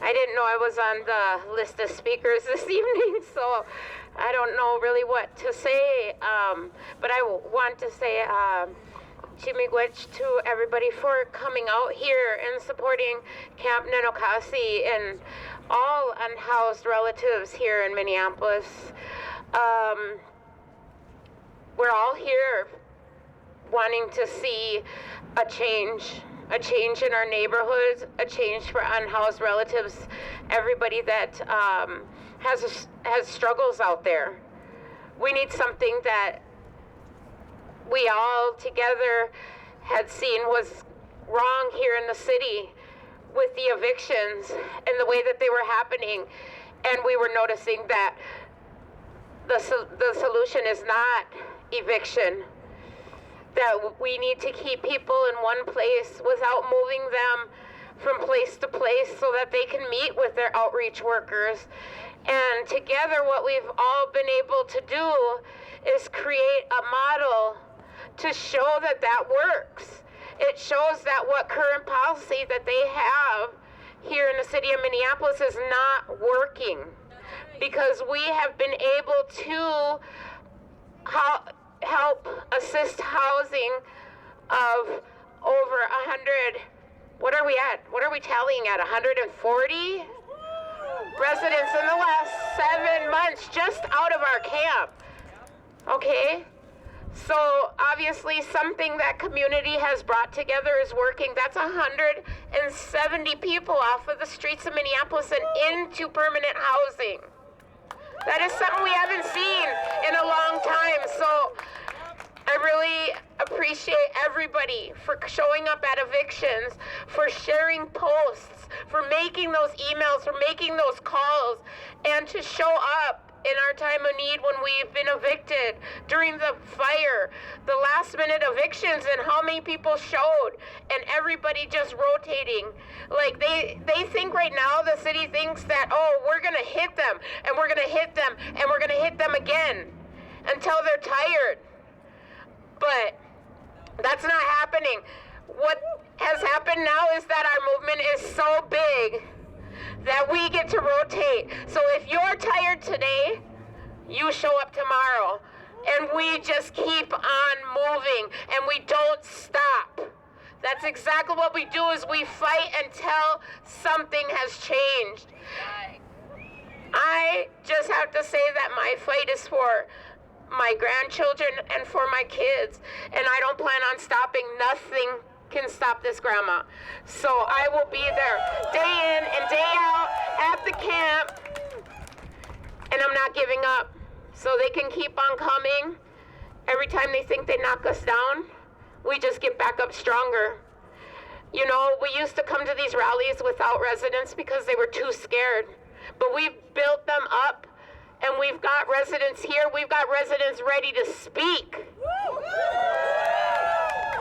I didn't know I was on the list of speakers this evening, so I don't know really what to say. But I want to say Chimigwech to everybody for coming out here and supporting Camp Nenookaasi and all unhoused relatives here in Minneapolis. We're all here wanting to see a change in our neighborhoods, a change for unhoused relatives, everybody that has struggles out there. We need something that we all together had seen was wrong here in the city with the evictions and the way that they were happening. And we were noticing that the solution is not eviction, that we need to keep people in one place without moving them from place to place so that they can meet with their outreach workers. And together what we've all been able to do is create a model to show that that works. It shows that what current policy that they have here in the city of Minneapolis is not working, because we have been able to help assist housing of over 100, what are we at? What are we tallying at? 140 residents in the last 7 months just out of our camp. Okay? So obviously something that community has brought together is working. That's 170 people off of the streets of Minneapolis and into permanent housing. That is something we haven't seen in a long time. So I really appreciate everybody for showing up at evictions, for sharing posts, for making those emails, for making those calls, and to show up in our time of need when we've been evicted, during the fire, the last minute evictions, and how many people showed, and everybody just rotating. Like they think right now, the city thinks that, oh, we're gonna hit them, and we're gonna hit them, and we're gonna hit them again until they're tired. But that's not happening. What has happened now is that our movement is so big that we get to rotate. So if you're tired today, you show up tomorrow. And we just keep on moving, and we don't stop. That's exactly what we do, is we fight until something has changed. I just have to say that my fight is for my grandchildren and for my kids, and I don't plan on stopping. Nothing can stop this, Grandma. So I will be there day in and day out at the camp, and I'm not giving up. So they can keep on coming. Every time they think they knock us down, we just get back up stronger. You know, we used to come to these rallies without residents because they were too scared, but we've built them up. And we've got residents here. We've got residents ready to speak.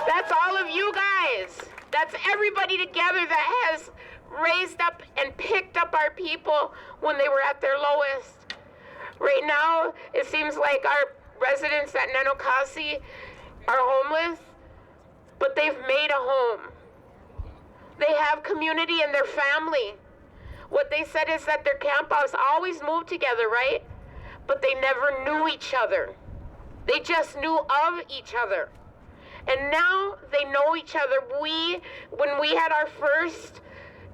That's all of you guys. That's everybody together that has raised up and picked up our people when they were at their lowest. Right now, it seems like our residents at Nenookaasi are homeless, but they've made a home. They have community in their family. What they said is that their camp house always moved together, right? But they never knew each other. They just knew of each other. And now they know each other. When we had our first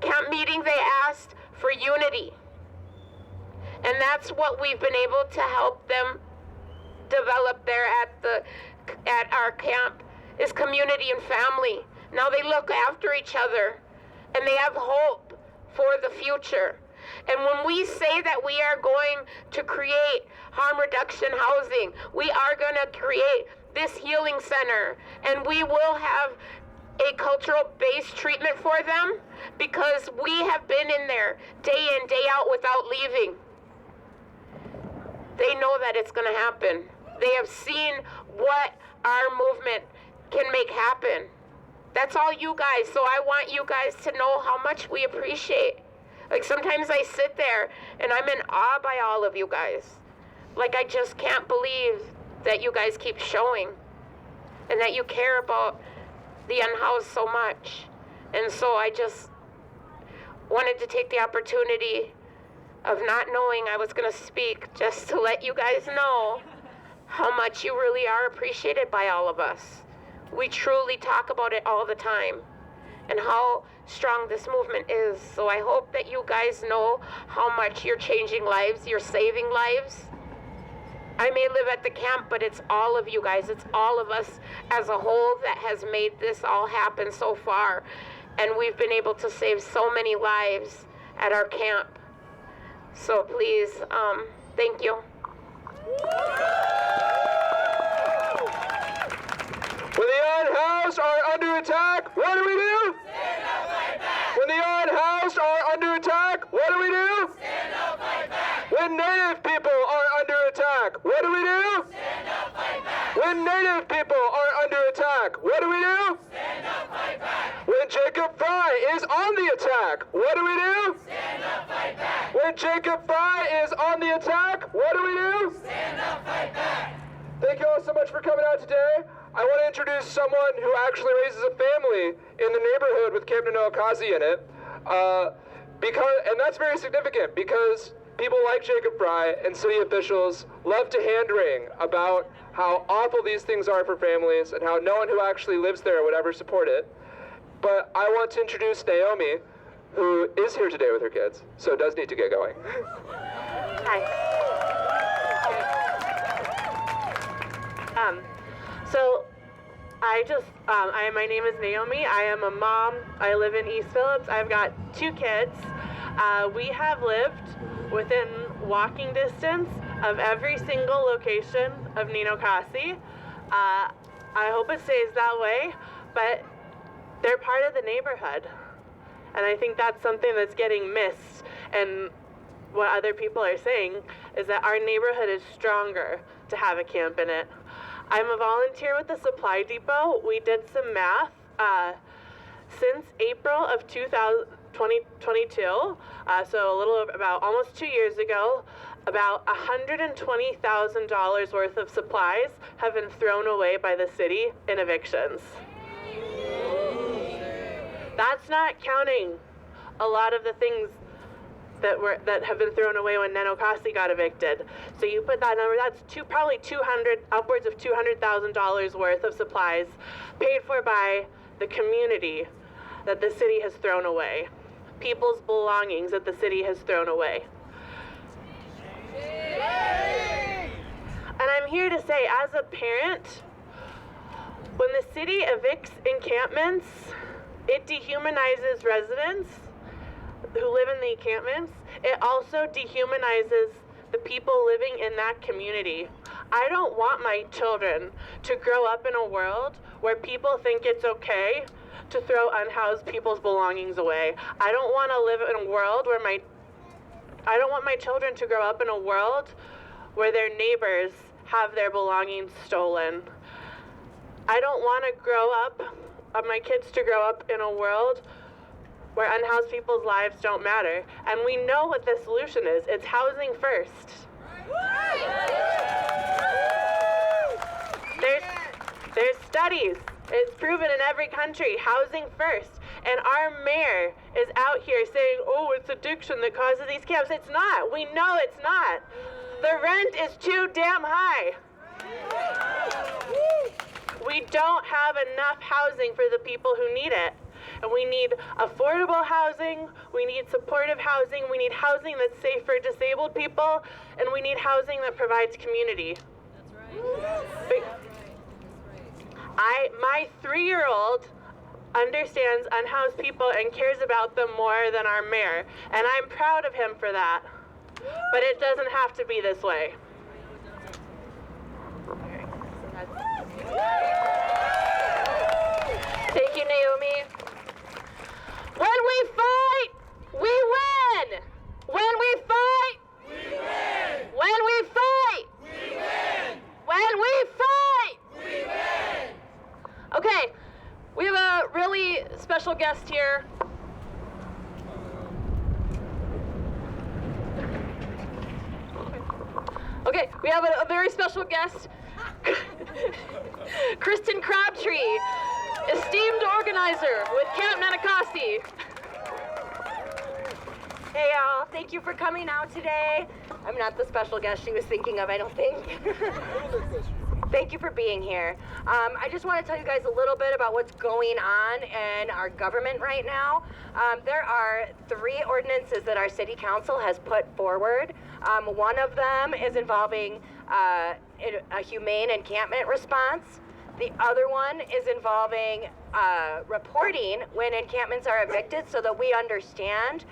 camp meeting, they asked for unity. And that's what we've been able to help them develop there at our camp, is community and family. Now they look after each other, and they have hope for the future. And when we say that we are going to create harm reduction housing, we are going to create this healing center, and we will have a cultural-based treatment for them, because we have been in there day in, day out without leaving. They know that it's going to happen. They have seen what our movement can make happen. That's all you guys. So I want you guys to know how much we appreciate. Like, sometimes I sit there and I'm in awe by all of you guys. Like, I just can't believe that you guys keep showing and that you care about the unhoused so much. And so wanted to take the opportunity of not knowing I was going to speak just to let you guys know how much you really are appreciated by all of us. We truly talk about it all the time and how strong this movement is. So I hope that you guys know how much you're changing lives, you're saving lives. I may live at the camp, but it's all of you guys. It's all of us as a whole that has made this all happen so far. And we've been able to save so many lives at our camp. So please, thank you. When the unhoused are under attack, what do we do? Stand up, fight back! When the unhoused are under attack, what do we do? Stand up, fight back! When Native people are under attack, what do we do? Stand up, fight back! When Native people are under attack, what do we do? Stand up, fight back! When Jacob Frey is on the attack, what do we do? Stand up, fight back! When Jacob Frey is on the attack, what do we do? Stand up, fight back! Thank you all so much for coming out today. I want to introduce someone who actually raises a family in the neighborhood with Camp Nenookaasi in it. And that's very significant because people like Jacob Frey and city officials love to hand-wring about how awful these things are for families and how no one who actually lives there would ever support it. But I want to introduce Naomi, who is here today with her kids, so does need to get going. Hi. My name is Naomi. I am a mom. I live in East Phillips. I've got 2 kids. We have lived within walking distance of every single location of Nenookaasi. I hope it stays that way, but they're part of the neighborhood. And I think that's something that's getting missed. And what other people are saying is that our neighborhood is stronger to have a camp in it. I'm a volunteer with the Supply Depot. We did some math. Since April of 2022, so a little over about almost 2 years ago, about $120,000 worth of supplies have been thrown away by the city in evictions. That's not counting a lot of the things that have been thrown away when Nenookaasi got evicted. So you put that number, that's probably upwards of $200,000 worth of supplies paid for by the community that the city has thrown away. People's belongings that the city has thrown away. And I'm here to say, as a parent, when the city evicts encampments, it dehumanizes residents who live in the encampments. It also dehumanizes the people living in that community. I don't want my children to grow up in a world where people think it's okay to throw unhoused people's belongings away. I don't want to live in a world where I don't want my children to grow up in a world where their neighbors have their belongings stolen. I don't want my kids to grow up in a world where unhoused people's lives don't matter. And we know what the solution is. It's housing first. There's studies. It's proven in every country, housing first. And our mayor is out here saying, oh, it's addiction that causes these camps. It's not. We know it's not. The rent is too damn high. We don't have enough housing for the people who need it. And we need affordable housing, we need supportive housing, we need housing that's safe for disabled people, and we need housing that provides community. That's right. My 3-year-old understands unhoused people and cares about them more than our mayor, and I'm proud of him for that. But it doesn't have to be this way. Thank you, Naomi. When we fight, we win! When we fight, We win! when we fight, We win! when we fight! We win! Okay, we have a really special guest here. Okay, we have a very special guest. Kristen Crabtree, esteemed organizer with Camp Nenookaasi. Hey all, thank you for coming out today. I'm not the special guest she was thinking of, I don't think. Thank you for being here. I just want to tell you guys a little bit about what's going on in our government right now. There are 3 ordinances that our city council has put forward. One of them is involving a humane encampment response. The other one is involving reporting when encampments are evicted so that we understand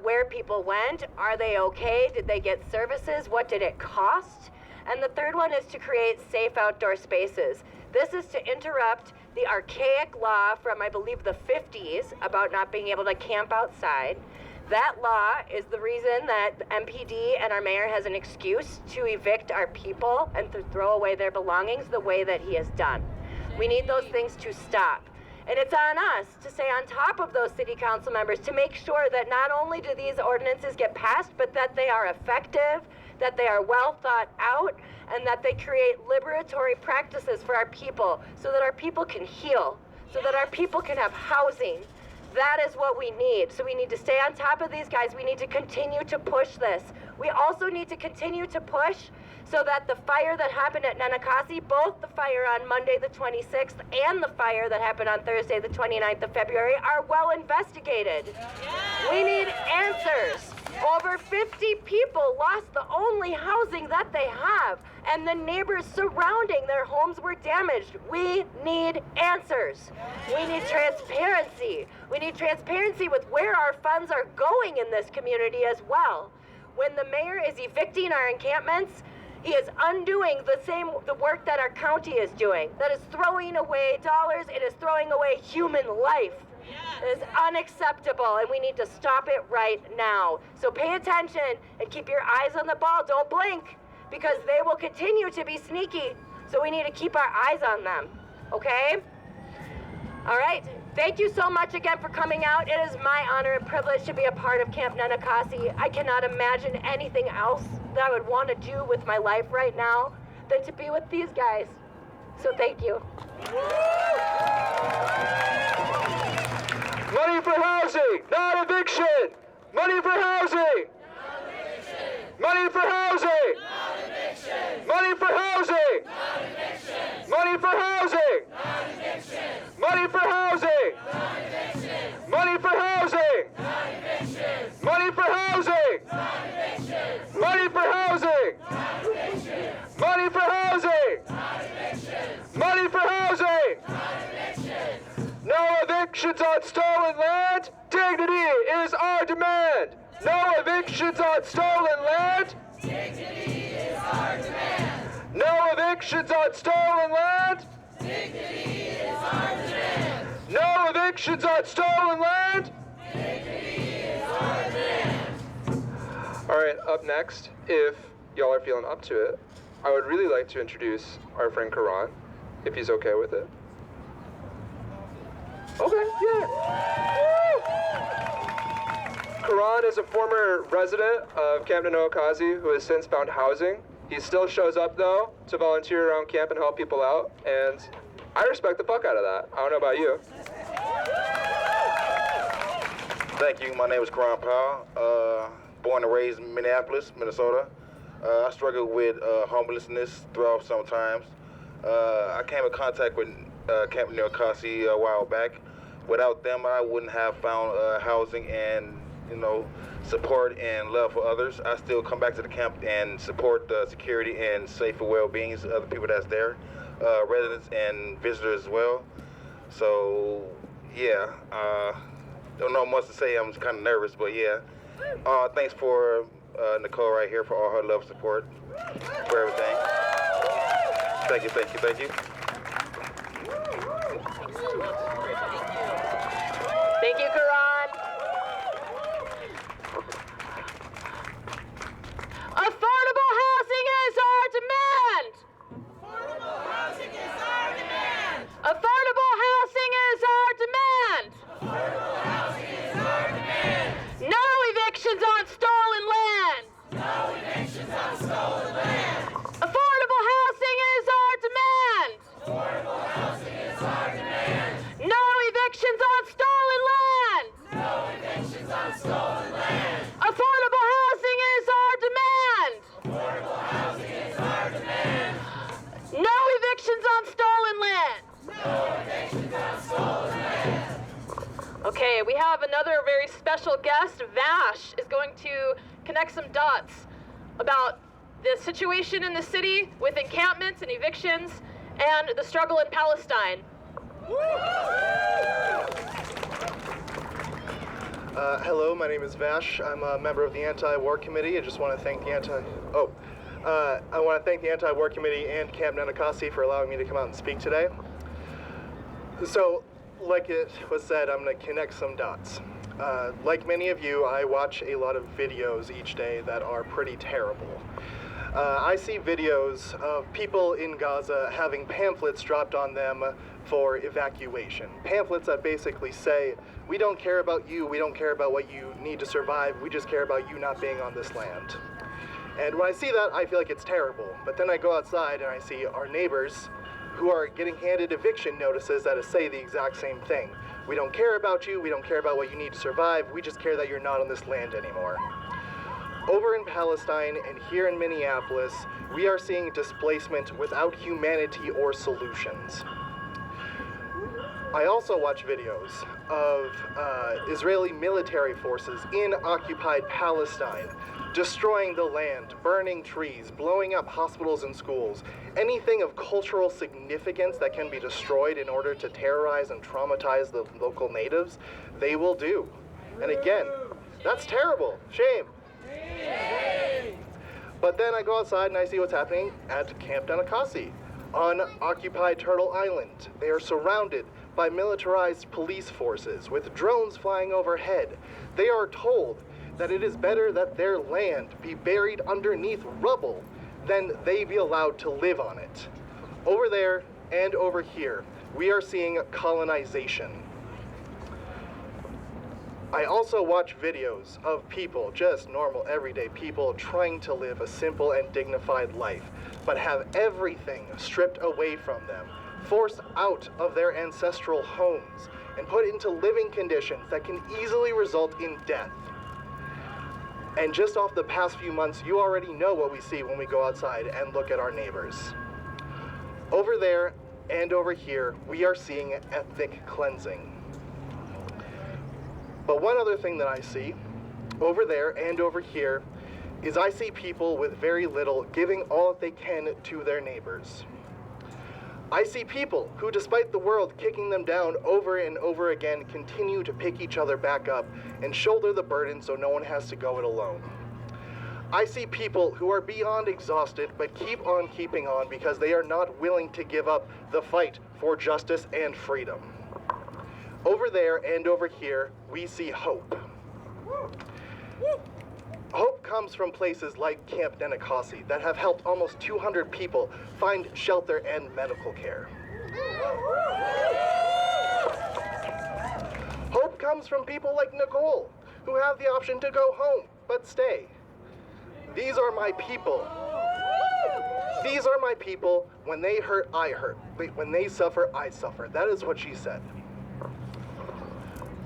where people went. Are they okay? Did they get services? What did it cost? And the third one is to create safe outdoor spaces. This is to interrupt the archaic law from, I believe, the 50s about not being able to camp outside. That law is the reason that MPD and our mayor has an excuse to evict our people and to throw away their belongings the way that he has done. We need those things to stop. And it's on us to stay on top of those city council members to make sure that not only do these ordinances get passed, but that they are effective, that they are well thought out, and that they create liberatory practices for our people so that our people can heal, so that our people can have housing. That is what we need. So we need to stay on top of these guys. We need to continue to push this. We also need to continue to push so that the fire that happened at Nenookaasi, both the fire on Monday the 26th and the fire that happened on Thursday the 29th of February, are well investigated. We need answers. Over 50 people lost the only housing that they have, and the neighbors surrounding their homes were damaged. We need answers. We need transparency. We need transparency with where our funds are going in this community as well. When the mayor is evicting our encampments, he is undoing the work that our county is doing. That is throwing away dollars. It is throwing away human life. It is unacceptable, and we need to stop it right now. So pay attention and keep your eyes on the ball. Don't blink, because they will continue to be sneaky. So we need to keep our eyes on them, okay? All right. Thank you so much again for coming out. It is my honor and privilege to be a part of Camp Nenookaasi. I cannot imagine anything else that I would want to do with my life right now than to be with these guys. So thank you. Money for housing, not eviction! Money for housing! Not eviction. Money for housing! Not eviction. Money for housing! Not eviction. Money for housing! Not eviction. Money for housing! Not eviction. Money for housing! Not eviction. Money for housing! Not eviction. Money for housing! Not eviction. Money for housing! Not eviction. Money for housing! Not eviction. No evictions on stolen land! Dignity is our demand! No evictions on stolen land! Dignity is our demand. No evictions on stolen land! Dignity is our demand. No evictions on stolen land! Dignity is our demand. Alright, up next, if y'all are feeling up to it, I would really like to introduce our friend Karan, if he's okay with it. Okay, yeah. Woo! Karan is a former resident of Camp Nenookaasi who has since found housing. He still shows up, though, to volunteer around camp and help people out, and I respect the fuck out of that. I don't know about you. Thank you. My name is Karan Powell. Born and raised in Minneapolis, Minnesota. I struggled with homelessness throughout sometimes. I came in contact with Camp Nenookaasi a while back. Without them, I wouldn't have found housing and, support and love for others. I still come back to the camp and support the security and safer well-being of other people that's there, residents and visitors as well. So, yeah, don't know much to say. I'm kind of nervous, but yeah. Thanks for Nicole right here for all her love support, for everything. Thank you, thank you, thank you. Thank you, Karan. Affordable housing is our demand. Affordable housing is our demand. Affordable housing is our demand. Affordable housing is our demand. No evictions on stolen land. No evictions on stolen land. Affordable housing is our demand. today. We have another very special guest. Vash is going to connect some dots about the situation in the city with encampments and evictions and the struggle in Palestine. Hello, my name is Vash. I'm a member of the Anti-War Committee. I just want to thank the Anti-War Committee and Camp Nenookaasi for allowing me to come out and speak today. So, like it was said, I'm going to connect some dots. Like many of you, I watch a lot of videos each day that are pretty terrible. I see videos of people in Gaza having pamphlets dropped on them for evacuation. Pamphlets that basically say, we don't care about you, we don't care about what you need to survive, we just care about you not being on this land. And when I see that, I feel like it's terrible. But then I go outside and I see our neighbors who are getting handed eviction notices that say the exact same thing. We don't care about you, we don't care about what you need to survive, we just care that you're not on this land anymore. Over in Palestine and here in Minneapolis, we are seeing displacement without humanity or solutions. I also watch videos of Israeli military forces in occupied Palestine, destroying the land, burning trees, blowing up hospitals and schools. Anything of cultural significance that can be destroyed in order to terrorize and traumatize the local natives, they will do. And again, that's terrible. Shame. But then I go outside and I see what's happening at Camp Nenookaasi on occupied Turtle Island. They are surrounded by militarized police forces with drones flying overhead. They are told that it is better that their land be buried underneath rubble than they be allowed to live on it. Over there and over here, we are seeing colonization. I also watch videos of people, just normal, everyday people, trying to live a simple and dignified life, but have everything stripped away from them, forced out of their ancestral homes, and put into living conditions that can easily result in death. And just off the past few months, you already know what we see when we go outside and look at our neighbors. Over there and over here, we are seeing ethnic cleansing. But one other thing that I see, over there and over here, is I see people with very little giving all that they can to their neighbors. I see people who, despite the world kicking them down over and over again, continue to pick each other back up and shoulder the burden so no one has to go it alone. I see people who are beyond exhausted but keep on keeping on because they are not willing to give up the fight for justice and freedom. Over there and over here, we see hope. Hope comes from places like Camp Nenookaasi that have helped almost 200 people find shelter and medical care. Hope comes from people like Nicole, who have the option to go home, but stay. These are my people. These are my people. When they hurt, I hurt. When they suffer, I suffer. That is what she said.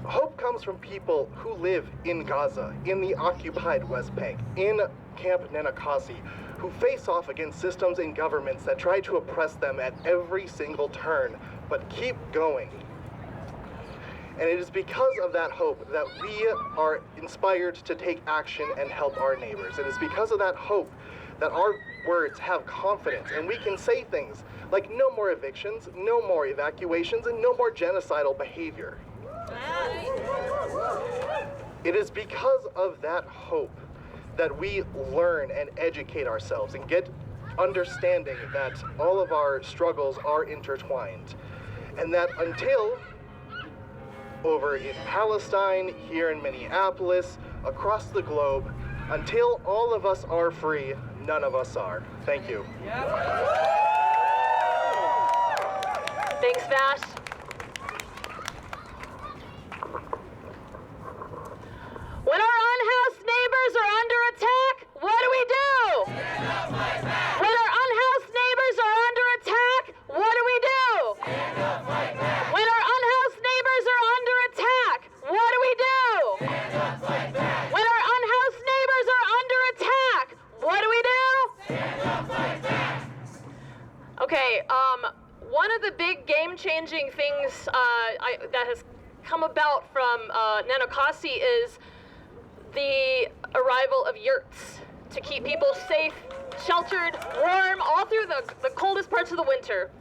Hope comes from people who live in Gaza, in the occupied West Bank, in Camp Nenookaasi, who face off against systems and governments that try to oppress them at every single turn, but keep going. And it is because of that hope that we are inspired to take action and help our neighbors. It is because of that hope that our words have confidence, and we can say things like no more evictions, no more evacuations, and no more genocidal behavior. It is because of that hope that we learn and educate ourselves and get understanding that all of our struggles are intertwined. And that until over in Palestine, here in Minneapolis, across the globe, until all of us are free, none of us are. Thank you. Thanks, Vash. When our unhoused neighbors are under attack, what do we do? Stand up, fight back. When our unhoused neighbors are under attack, what do we do? Stand up, fight back. When our unhoused neighbors are under attack, what do we do? Stand up, fight back. When our unhoused neighbors are under attack, what do we do? Stand up, fight back. Okay, one of the big game-changing things that has come about from Nenookaasi is the arrival of yurts to keep people safe, sheltered, warm, all through the coldest parts of the winter.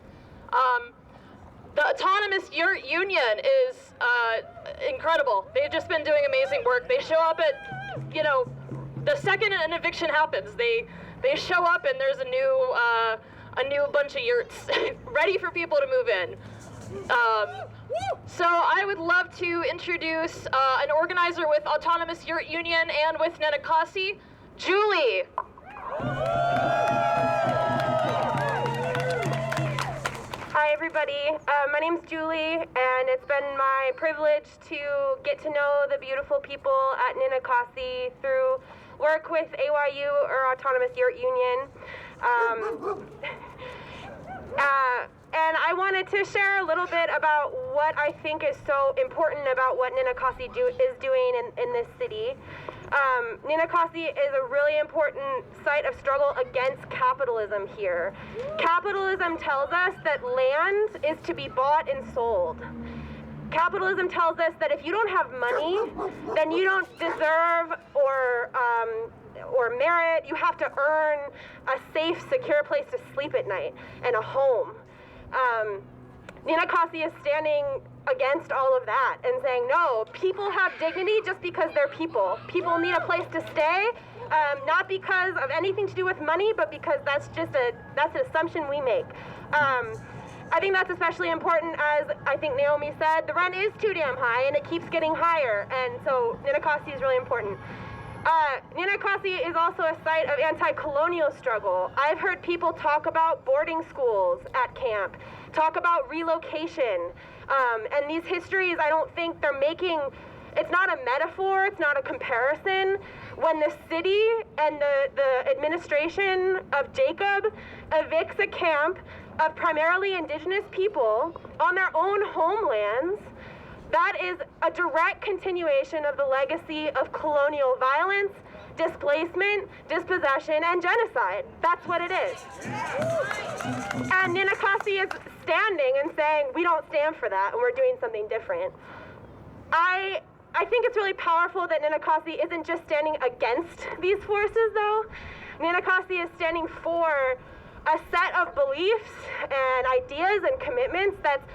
The Autonomous Yurt Union is incredible. They've just been doing amazing work. They show up at, you know, the second an eviction happens, they show up and there's a new bunch of yurts ready for people to move in. So I would love to introduce an organizer with Autonomous Yurt Union and with Nenookaasi, Julie. Hi everybody, my name's Julie, and it's been my privilege to get to know the beautiful people at Nenookaasi through work with AYU, or Autonomous Yurt Union. And I wanted to share a little bit about what I think is so important about what Nenookaasi is doing in this city. Nenookaasi is a really important site of struggle against capitalism here. Capitalism tells us that land is to be bought and sold. Capitalism tells us that if you don't have money, then you don't deserve or merit. You have to earn a safe, secure place to sleep at night and a home. Nenookaasi is standing against all of that and saying, no, people have dignity just because they're people. People need a place to stay, not because of anything to do with money, but because that's an assumption we make. I think that's especially important, as I think Naomi said, the rent is too damn high and it keeps getting higher, and so Nenookaasi is really important. Nenookaasi is also a site of anti-colonial struggle. I've heard people talk about boarding schools at camp, talk about relocation, and these histories, I don't think they're making, it's not a metaphor, it's not a comparison. When the city and the administration of Jacob evicts a camp of primarily indigenous people on their own homelands, that is a direct continuation of the legacy of colonial violence, displacement, dispossession, and genocide. That's what it is. And Nenookaasi is standing and saying, we don't stand for that, and we're doing something different. I think it's really powerful that Nenookaasi isn't just standing against these forces, though. Nenookaasi is standing for a set of beliefs and ideas and commitments that's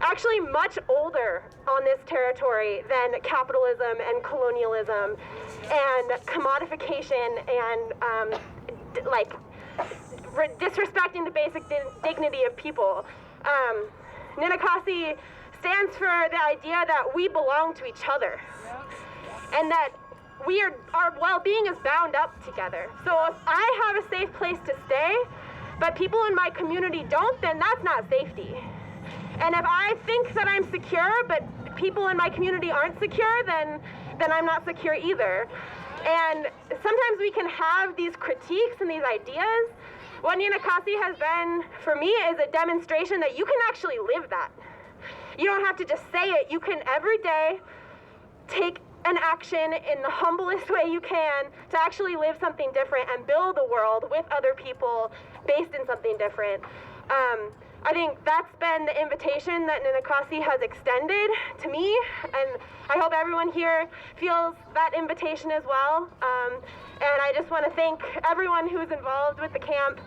actually much older on this territory than capitalism and colonialism and commodification and disrespecting the basic dignity of people. Nenookaasi stands for the idea that we belong to each other and that our well-being is bound up together. So if I have a safe place to stay, but people in my community don't, then that's not safety. And if I think that I'm secure, but people in my community aren't secure, then I'm not secure either. And sometimes we can have these critiques and these ideas. What Nenookaasi has been, for me, is a demonstration that you can actually live that. You don't have to just say it. You can every day take an action in the humblest way you can to actually live something different and build a world with other people based in something different. I think that's been the invitation that Nenookaasi has extended to me, and I hope everyone here feels that invitation as well. And I just want to thank everyone who's involved with the camp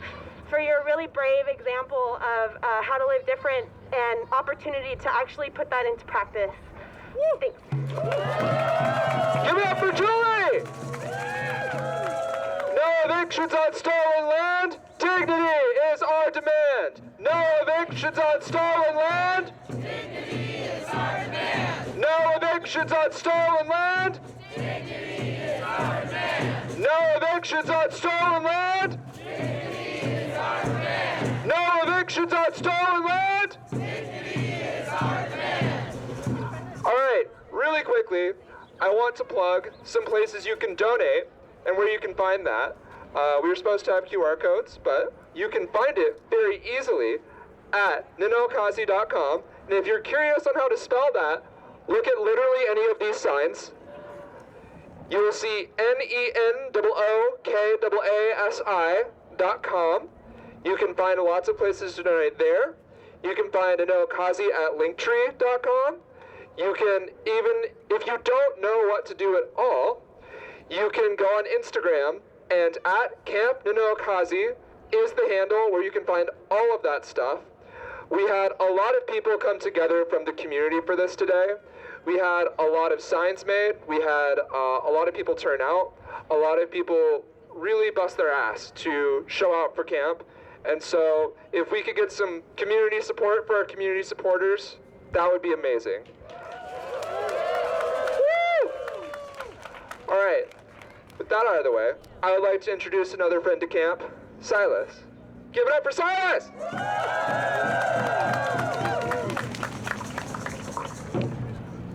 for your really brave example of how to live different and opportunity to actually put that into practice. Thanks. Give it up for Julie! No evictions on stolen land. Dignity is our demand. No evictions on stolen land. Dignity is our demand. No evictions on stolen land. Dignity is our demand. No evictions on stolen land. Dignity is our demand. No evictions on stolen land. Dignity is our demand. All right, really quickly, I want to plug some places you can donate and where you can find that. We were supposed to have QR codes, but you can find it very easily at nenookaasi.com. And if you're curious on how to spell that, look at literally any of these signs. You will see NENOOKAASI.com. You can find lots of places to donate there. You can find Nenookaasi at linktree.com. you can, even if you don't know what to do at all, you can go on Instagram, and at Camp Nenookaasi is the handle where you can find all of that stuff. We had a lot of people come together from the community for this today. We had a lot of signs made. We had a lot of people turn out. A lot of people really bust their ass to show out for camp. And so if we could get some community support for our community supporters, that would be amazing. Woo! All right, with that out of the way, I would like to introduce another friend to camp, Silas. Give it up for Silas!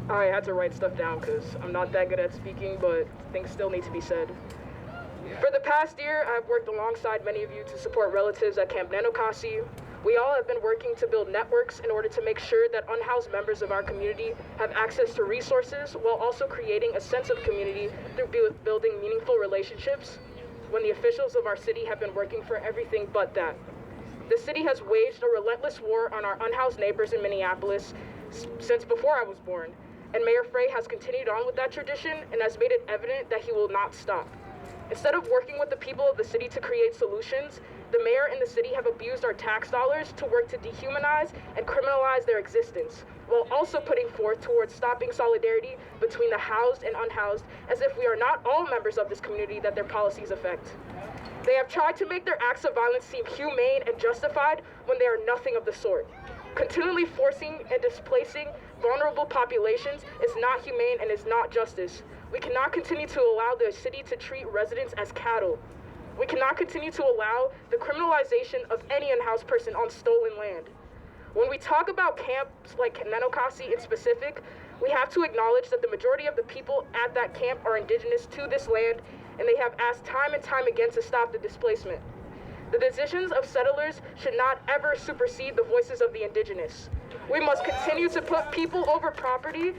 I had to write stuff down because I'm not that good at speaking, but things still need to be said. For the past year, I've worked alongside many of you to support relatives at Camp Nenookaasi. We all have been working to build networks in order to make sure that unhoused members of our community have access to resources while also creating a sense of community through building meaningful relationships when the officials of our city have been working for everything but that. The city has waged a relentless war on our unhoused neighbors in Minneapolis since before I was born, and Mayor Frey has continued on with that tradition and has made it evident that he will not stop. Instead of working with the people of the city to create solutions, the mayor and the city have abused our tax dollars to work to dehumanize and criminalize their existence, while also putting forth towards stopping solidarity between the housed and unhoused, as if we are not all members of this community that their policies affect. They have tried to make their acts of violence seem humane and justified when they are nothing of the sort. Continually forcing and displacing vulnerable populations is not humane and is not justice. We cannot continue to allow the city to treat residents as cattle. We cannot continue to allow the criminalization of any unhoused person on stolen land. When we talk about camps like Nenookaasi in specific, we have to acknowledge that the majority of the people at that camp are indigenous to this land, and they have asked time and time again to stop the displacement. The decisions of settlers should not ever supersede the voices of the indigenous. We must continue to put people over property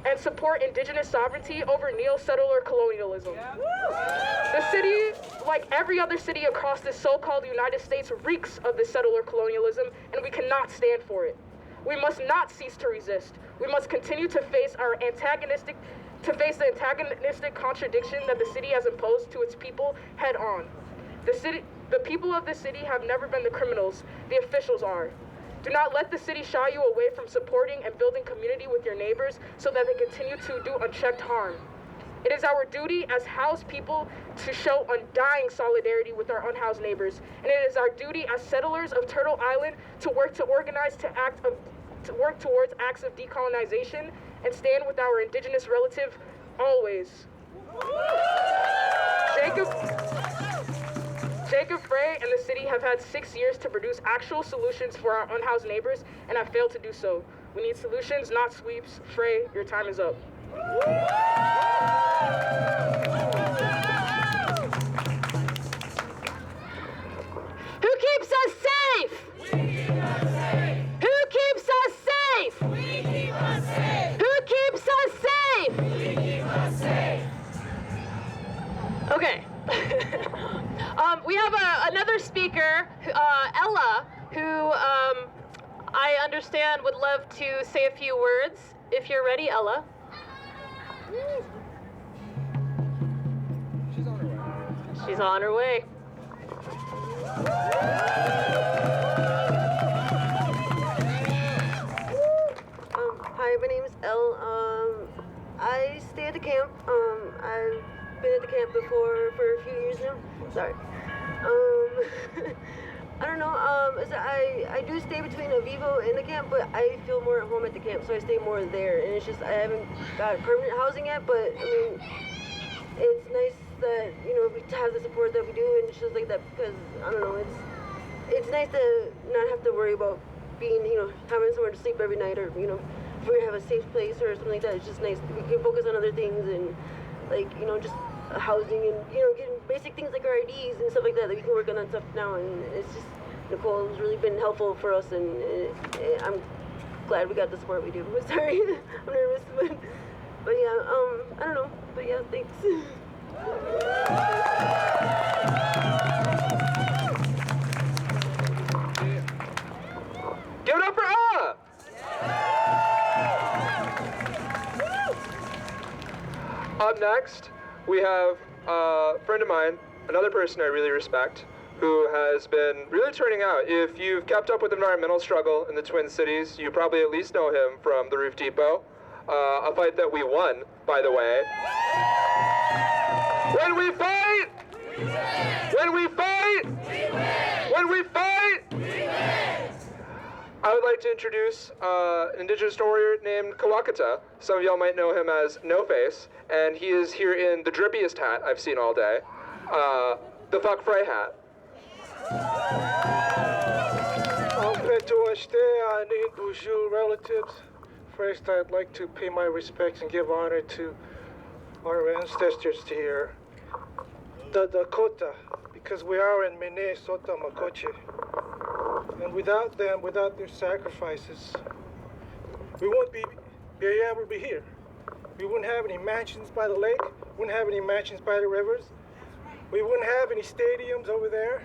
and support indigenous sovereignty over neo-settler colonialism. The city, like every other city across the so-called United States, reeks of this settler colonialism, and we cannot stand for it. We must not cease to resist. We must continue to face the antagonistic contradiction that the city has imposed to its people head on. The people of the city have never been the criminals, the officials are. Do not let the city shy you away from supporting and building community with your neighbors so that they continue to do unchecked harm. It is our duty as housed people to show undying solidarity with our unhoused neighbors, and it is our duty as settlers of Turtle Island to work towards acts of decolonization and stand with our indigenous relative always. Jacob Frey and the city have had 6 years to produce actual solutions for our unhoused neighbors and have failed to do so. We need solutions, not sweeps. Frey, your time is up. Who keeps us safe? We keep us safe. Who keeps us safe? We keep us safe. Who keeps us safe? We keep us safe. Okay. We have another speaker, Ella, who I understand would love to say a few words. If you're ready, Ella. She's on her way. Hi, my name is Elle. I stay at the camp. I've been at the camp before for a few years now. Sorry. I don't know. I do stay between Avivo and the camp, but I feel more at home at the camp, so I stay more there. And it's just I haven't got permanent housing yet, but I mean, it's nice that we have the support that we do, and it's just like that because I don't know. It's nice to not have to worry about being having somewhere to sleep every night, or if we have a safe place or something like that. It's just nice. We can focus on other things and just housing and getting basic things like our IDs and stuff like that we can work on that stuff now. And it's just Nicole's really been helpful for us, and I'm glad we got the support we do. Sorry, I'm nervous, but yeah, I don't know, but yeah, thanks. Give it up for Ella! Up next, we have a friend of mine, another person I really respect, who has been really turning out. If you've kept up with the environmental struggle in the Twin Cities, you probably at least know him from the Roof Depot, a fight that we won, by the way. When we fight! We win! When we fight! We win! When we fight! We win! I would like to introduce an indigenous warrior named Kawakata. Some of y'all might know him as No Face, and he is here in the drippiest hat I've seen all day, the fuck Frey hat. Relatives. First, I'd like to pay my respects and give honor to our ancestors here, the Dakota, because we are in Minnesota, Makoche. And without them, without their sacrifices, we wouldn't be able to be here. We wouldn't have any mansions by the lake, wouldn't have any mansions by the rivers. We wouldn't have any stadiums over there.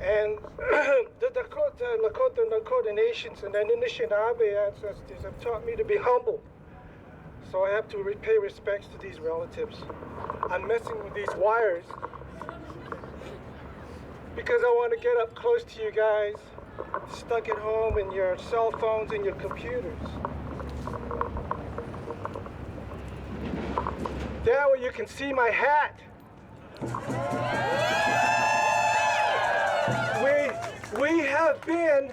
And the Lakota nations and the Anishinaabe ancestors have taught me to be humble. So I have to pay respects to these relatives. I'm messing with these wires because I want to get up close to you guys, stuck at home in your cell phones and your computers. That way you can see my hat. We have been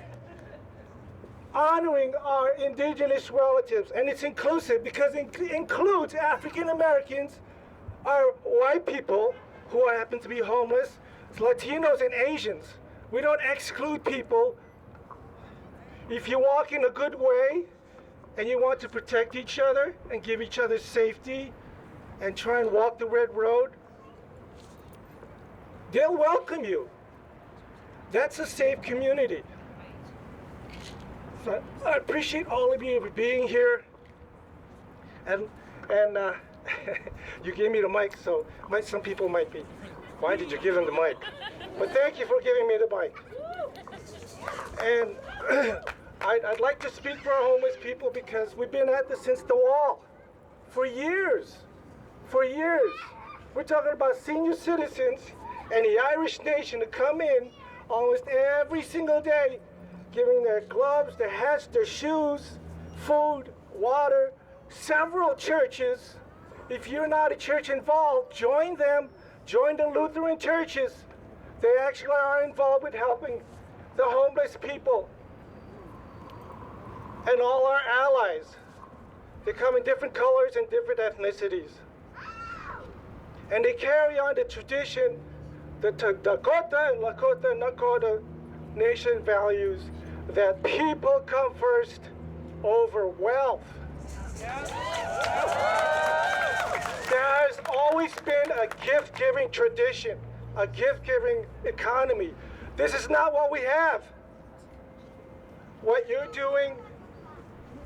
honoring our indigenous relatives, and it's inclusive because it includes African Americans, our white people who happen to be homeless, Latinos and Asians. We don't exclude people. If you walk in a good way and you want to protect each other and give each other safety and try and walk the red road, they'll welcome you. That's a safe community. So I appreciate all of you for being here. And you gave me the mic, so some people might be, why did you give him the mic? But thank you for giving me the mic. And I'd like to speak for our homeless people because we've been at this since the wall for years. For years. We're talking about senior citizens and the Irish nation to come in almost every single day, giving their gloves, their hats, their shoes, food, water, several churches. If you're not a church involved, join them. Join the Lutheran churches. They actually are involved with helping the homeless people. And all our allies. They come in different colors and different ethnicities. And they carry on the tradition, the Dakota and Lakota Nakota nation values that people come first over wealth. There has always been a gift-giving tradition, a gift-giving economy. This is not what we have. What you're doing,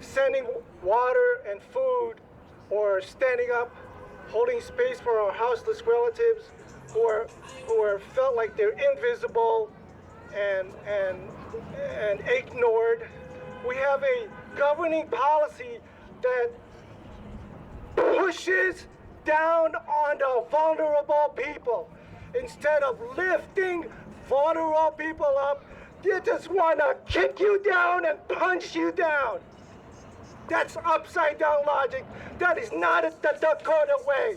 sending water and food, or standing up, holding space for our houseless relatives who are felt like they're invisible and ignored. We have a governing policy that pushes down on the vulnerable people. Instead of lifting vulnerable people up, they just want to kick you down and punch you down. That's upside down logic. That is not the Dakota way.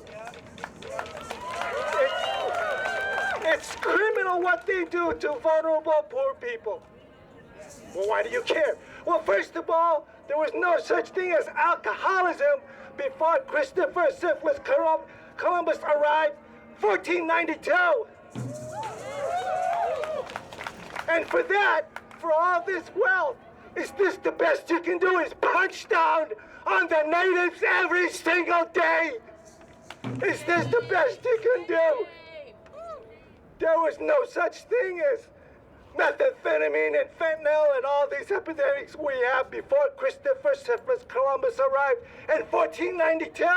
It's criminal what they do to vulnerable poor people. Well, why do you care? Well, first of all, there was no such thing as alcoholism before Christopher Syphilis Columbus arrived 1492. And for that, for all this wealth, is this the best you can do is punch down on the natives every single day? Is this the best you can do? There was no such thing as methamphetamine and fentanyl and all these epidemics we have before Christopher Syphilis Columbus arrived in 1492.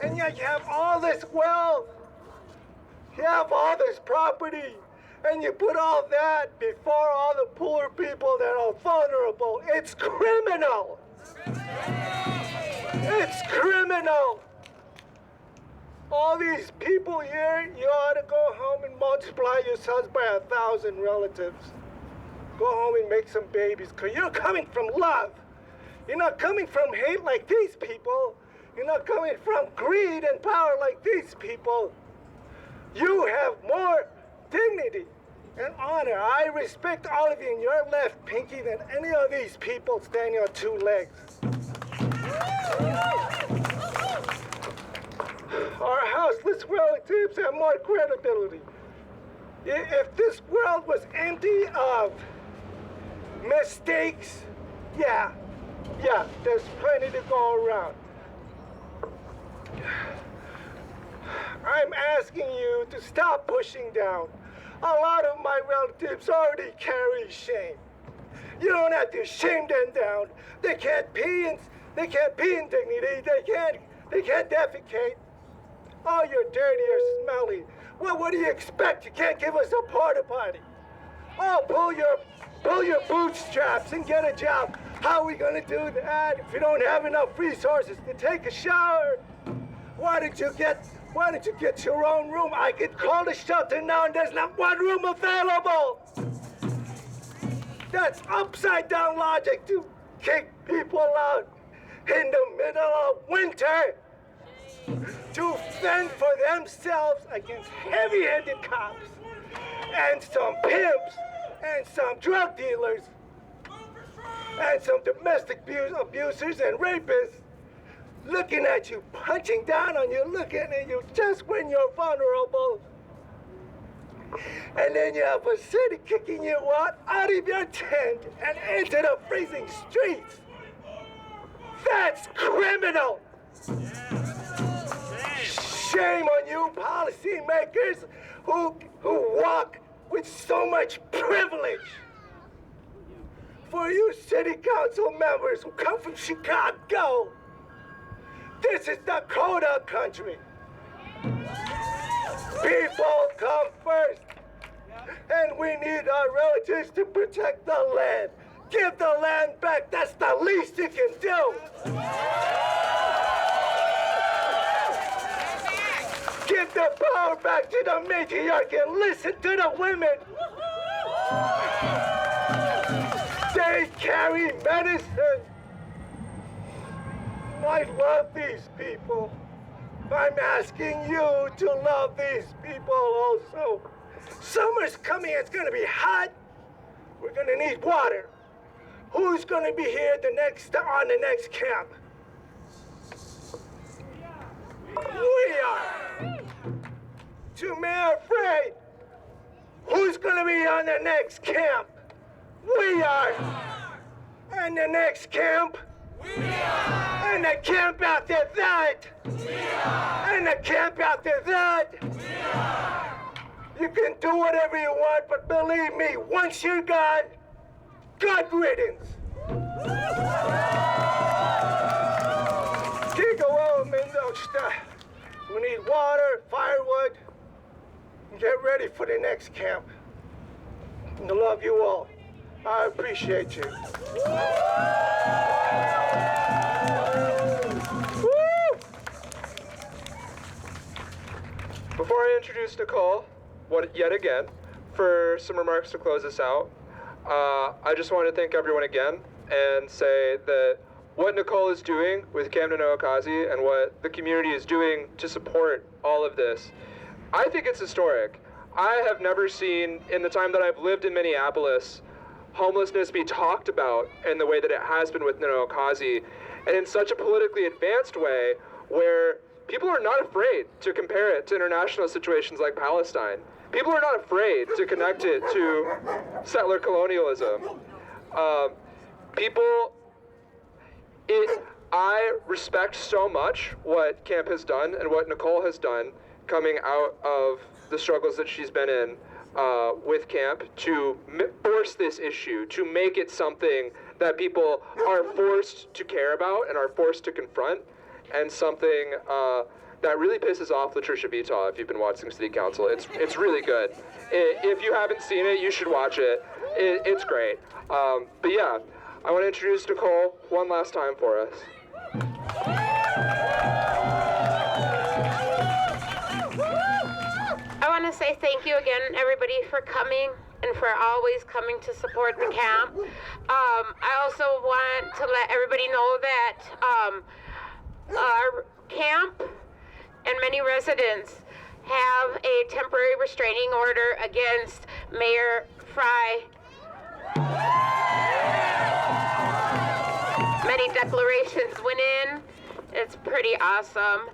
And yet you have all this wealth. You have all this property. And you put all that before all the poor people that are vulnerable. It's criminal. It's criminal. All these people here, you ought to go home and multiply yourselves by 1,000 relatives. Go home and make some babies, because you're coming from love. You're not coming from hate like these people. You're not coming from greed and power like these people. You have more dignity and honor. I respect all of you, and you're left pinky than any of these people standing on two legs. Our houseless relatives have more credibility. If this world was empty of mistakes, yeah, there's plenty to go around. I'm asking you to stop pushing down. A lot of my relatives already carry shame. You don't have to shame them down. They can't pee in dignity. They can't defecate. Oh, you're dirty or smelly. Well, what do you expect? You can't give us a porta potty. Oh, pull your bootstraps and get a job. How are we gonna do that if you don't have enough resources to take a shower? Why did you get your own room? I could call the shelter now and there's not one room available. That's upside down logic to kick people out in the middle of winter to fend for themselves against heavy-handed cops and some pimps and some drug dealers and some domestic abusers and rapists looking at you, punching down on you, looking at you just when you're vulnerable. And then you have a city kicking you out of your tent and into the freezing streets. That's criminal. Shame on you policymakers who walk with so much privilege. For you city council members who come from Chicago, this is Dakota country. People come first, and we need our relatives to protect the land. Give the land back, that's the least you can do. Give the power back to the matriarch and listen to the women. They carry medicine. I love these people. I'm asking you to love these people also. Summer's coming, it's gonna be hot. We're gonna need water. Who's gonna be here on the next camp? We are. To Mayor Frey, who's gonna be on the next camp? We are. And the next camp? We are. And the camp after that? We are. And the camp after that? We are. You can do whatever you want, but believe me, once you're gone, God riddance. We need water, firewood, and get ready for the next camp. I love you all. I appreciate you. Woo! Before I introduce Nicole, yet again, for some remarks to close us out, I just want to thank everyone again and say that what Nicole is doing with Camp Nenookaasi and what the community is doing to support all of this, I think it's historic. I have never seen, in the time that I've lived in Minneapolis, homelessness be talked about in the way that it has been with Nenookaasi, and in such a politically advanced way where people are not afraid to compare it to international situations like Palestine. People are not afraid to connect it to settler colonialism. I respect so much what Camp has done and what Nicole has done coming out of the struggles that she's been in with Camp to force this issue, to make it something that people are forced to care about and are forced to confront, and something that really pisses off Latricia Vitaw. If you've been watching City Council, it's really good. If you haven't seen it, you should watch it. It's great. But yeah, I want to introduce Nicole one last time for us. I want to say thank you again, everybody, for coming and for always coming to support the camp. I also want to let everybody know that our camp and many residents have a temporary restraining order against Mayor Frey. Many declarations went in. It's pretty awesome.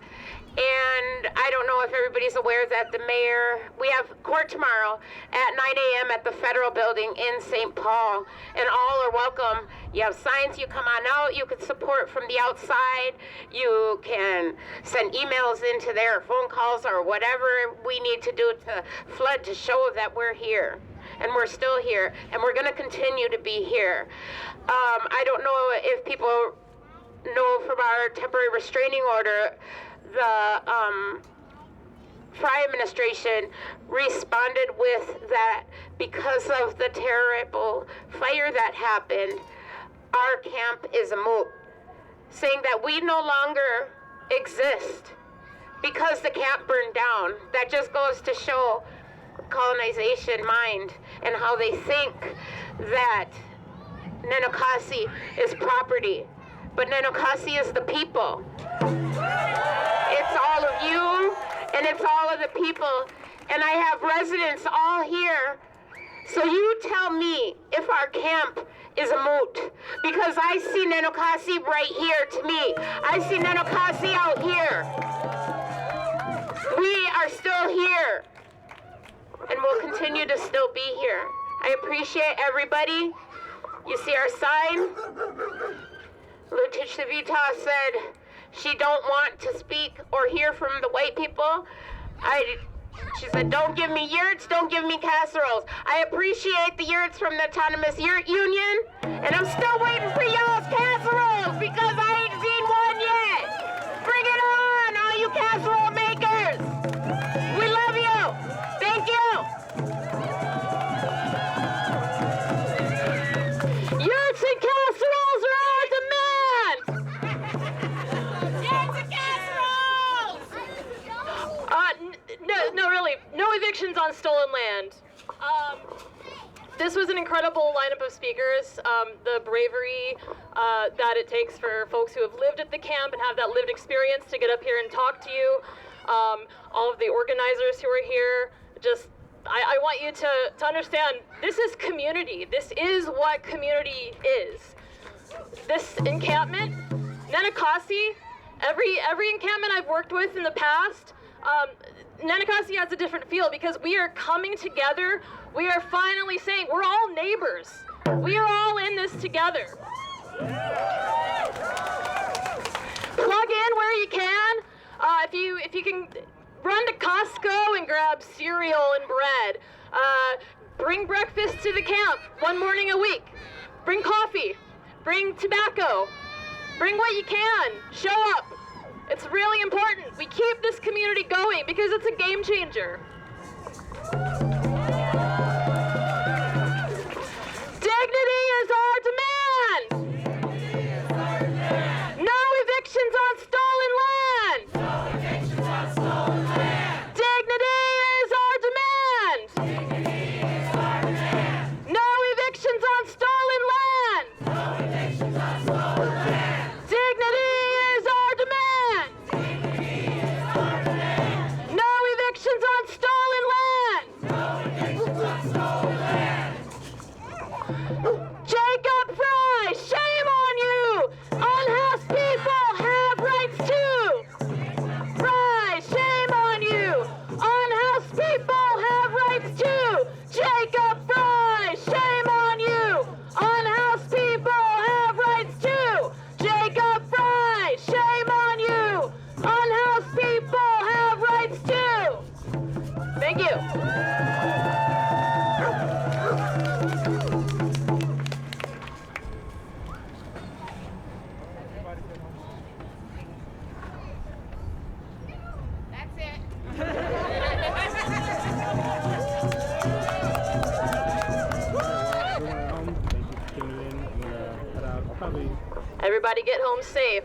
And I don't know if everybody's aware that the mayor, we have court tomorrow at 9 a.m. at the Federal Building in St. Paul, and all are welcome. You have signs, you come on out, you can support from the outside, you can send emails into there, phone calls, or whatever we need to do to flood to show that we're here. And we're still here, and we're going to continue to be here. I don't know if people know from our temporary restraining order, the Frey administration responded with that because of the terrible fire that happened, our camp is a moot, saying that we no longer exist because the camp burned down. That just goes to show colonization mind and how they think that Nenookaasi is property, but Nenookaasi is the people. It's all of you, and it's all of the people, and I have residents all here. So you tell me if our camp is a moot, because I see Nenookaasi right here to me. I see Nenookaasi out here. We are still here, and we'll continue to still be here. I appreciate everybody. You see our sign? Letitia Vita said she don't want to speak or hear from the white people. She said, don't give me yurts, don't give me casseroles. I appreciate the yurts from the Autonomous Yurt Union, and I'm still waiting for y'all's casseroles because I ain't seen one yet. Bring it on, all you casserole makers. We love you. Thank you. Yurts and casseroles are our demand. No, really, no evictions on stolen land. This was an incredible lineup of speakers. The bravery that it takes for folks who have lived at the camp and have that lived experience to get up here and talk to you. All of the organizers who are here. I want you to understand, this is community. This is what community is. This encampment, Nenookaasi, every encampment I've worked with in the past, Nenookaasi has a different feel because we are coming together. We are finally saying we're all neighbors. We are all in this together. Plug in where you can. If you can run to Costco and grab cereal and bread. Bring breakfast to the camp one morning a week. Bring coffee. Bring tobacco. Bring what you can. Show up. It's really important. We keep this community going because it's a game changer. Dignity is our demand. No evictions on stolen land. Dignity is our demand. No evictions on stolen land. Dignity is our demand. No evictions on stolen land. Jacob Frey, shame on you! Unhoused people have rights too! Frey, shame on you! Unhoused people have rights too! Jacob Frey, shame on you! Unhoused people have rights too! Jacob Frey, shame on you! Unhoused people have rights too! Thank you. That's it. Everybody get home safe.